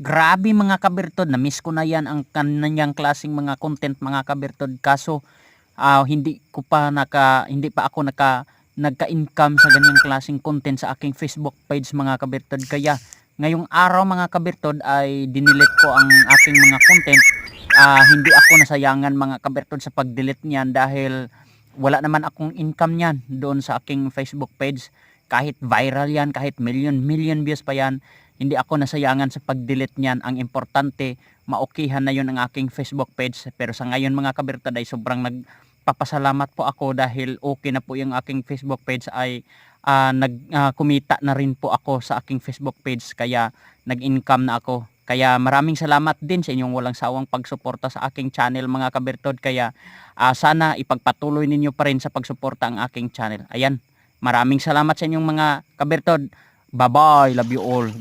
Grabe mga kabirtod, na-miss ko na yan ang kanyang klaseng mga content mga kabirtod. Kaso hindi pa ako nagka-income sa ganyang klaseng content sa aking Facebook page mga kabirtod. Kaya ngayong araw mga kabirtod ay dinilit ko ang aking mga content. Hindi ako nasayangan mga kabirtod sa pag-delete niyan dahil wala naman akong income niyan doon sa aking Facebook page. Kahit viral yan, kahit million views pa yan, hindi ako nasayangan sa pag-delete niyan. Ang importante, maokihan na yun ang aking Facebook page. Pero sa ngayon mga kabirtod ay sobrang nagpapasalamat po ako dahil okay na po yung aking Facebook page ay kumita na rin po ako sa aking Facebook page. Kaya nag-income na ako. Kaya maraming salamat din sa inyong walang sawang pagsuporta sa aking channel mga kabirtod. Kaya sana ipagpatuloy ninyo pa rin sa pagsuporta ang aking channel. Ayan, maraming salamat sa inyong mga kabirtod. Bye bye, love you all.